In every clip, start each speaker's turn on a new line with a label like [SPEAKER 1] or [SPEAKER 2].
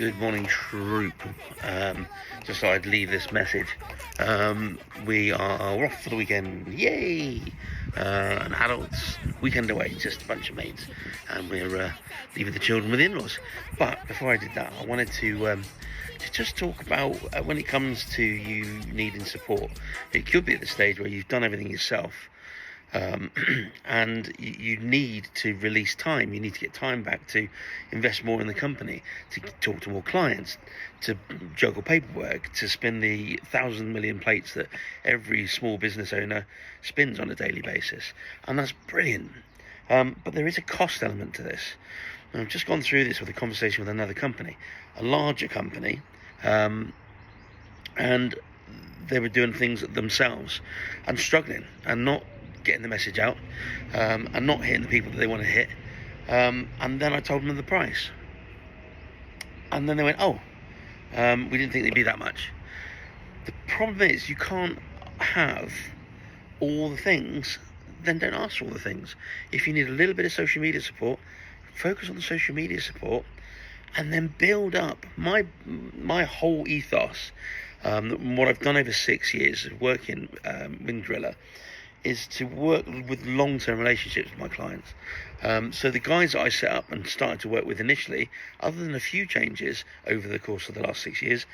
[SPEAKER 1] Good morning, troop. Just thought I'd leave this message. We're off for the weekend. Yay! An adults weekend away, just a bunch of mates, and we're leaving the children with in-laws. But before I did that, I wanted to just talk about when it comes to you needing support. It could be at the stage where you've done everything yourself. And you need to release time. You need to get time back to invest more in the company, to talk to more clients, to juggle paperwork, to spin the 1,000 million plates that every small business owner spins on a daily basis. And that's brilliant. But there is a cost element to this. And I've just gone through this with a conversation with another company, a larger company, and they were doing things themselves and struggling and not getting the message out, and not hitting the people that they want to hit, and then I told them the price, and then they went, we didn't think they'd be that much. The problem is you can't have all the things, then don't ask for all the things. If you need a little bit of social media support, focus on the social media support, and then build up. My whole ethos, what I've done over 6 years of working Wind Driller, is to work with long-term relationships with my clients. So the guys that I set up and started to work with initially, other than a few changes over the course of the last 6 years,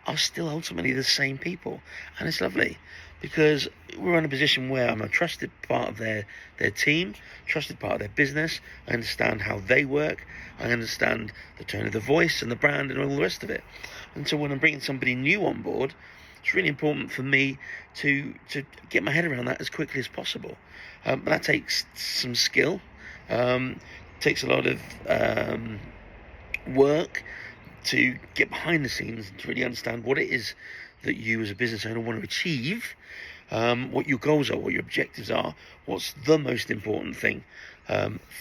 [SPEAKER 1] are still ultimately the same people. And it's lovely because we're in a position where I'm a trusted part of their team, trusted part of their business. I understand how they work. I understand the tone of the voice and the brand and all the rest of it. And so when I'm bringing somebody new on board, it's really important for me to get my head around that as quickly as possible. But that takes some skill, takes a lot of work to get behind the scenes and to really understand what it is that you as a business owner want to achieve, what your goals are, what your objectives are, what's the most important thing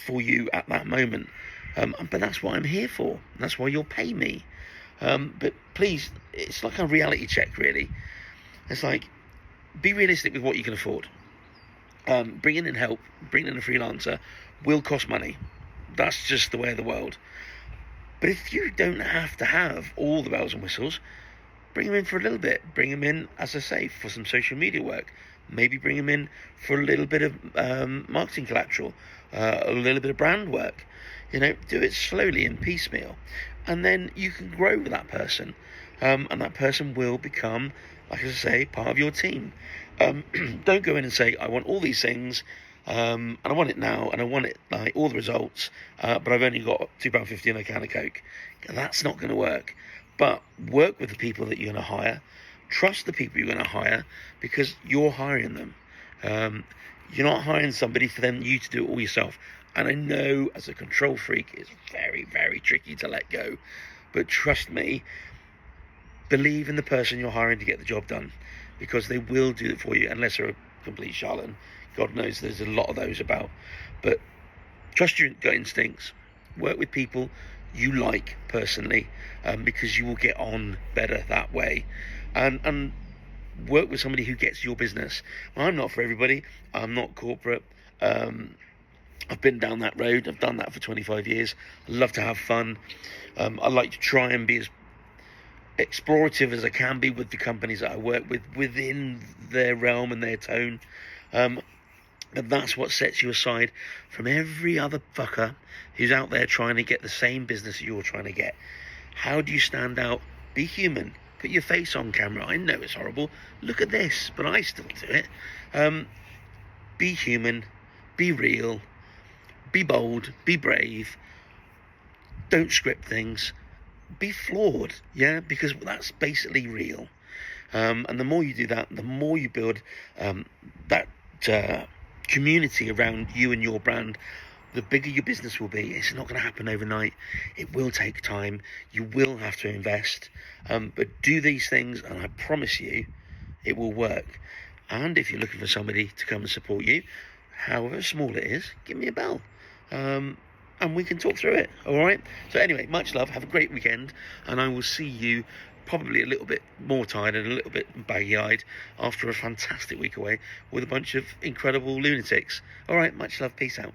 [SPEAKER 1] for you at that moment. But that's what I'm here for. That's why you'll pay me. But please, it's like a reality check, really. It's like, be realistic with what you can afford. Bringing in help, bringing in a freelancer will cost money. That's just the way of the world. But if you don't have to have all the bells and whistles, bring them in for a little bit. Bring them in, as I say, for some social media work. Maybe bring them in for a little bit of marketing collateral, a little bit of brand work. Do it slowly and piecemeal. And then you can grow with that person. And that person will become, like I say, part of your team. Don't go in and say, I want all these things, and I want it now, and I want it like all the results, but I've only got £2.50 and a can of Coke. That's not going to work. But work with the people that you're going to hire. Trust the people you're going to hire, because you're hiring them. You're not hiring somebody for you to do it all yourself. And I know as a control freak, it's very, very tricky to let go. But trust me, believe in the person you're hiring to get the job done, because they will do it for you, unless they're a complete charlatan. God knows there's a lot of those about. But trust your gut instincts. Work with people you like personally, because you will get on better that way. And work with somebody who gets your business. Well, I'm not for everybody. I'm not corporate. I've been down that road. I've done that for 25 years. I love to have fun. I like to try and be as explorative as I can be with the companies that I work with within their realm and their tone. And that's what sets you aside from every other fucker who's out there trying to get the same business that you're trying to get. How do you stand out? Be human. Put your face on camera. I know it's horrible. Look at this, but I still do it. Be human. Be real. Be bold, be brave, don't script things, be flawed, because that's basically real. And the more you do that, the more you build that community around you and your brand, the bigger your business will be. It's not going to happen overnight. It will take time. You will have to invest. But do these things, and I promise you, it will work. And if you're looking for somebody to come and support you, however small it is, give me a bell. And we can talk through it. All right. So anyway, much love. Have a great weekend, and I will see you probably a little bit more tired and a little bit baggy-eyed after a fantastic week away with a bunch of incredible lunatics. All right. Much love. Peace out.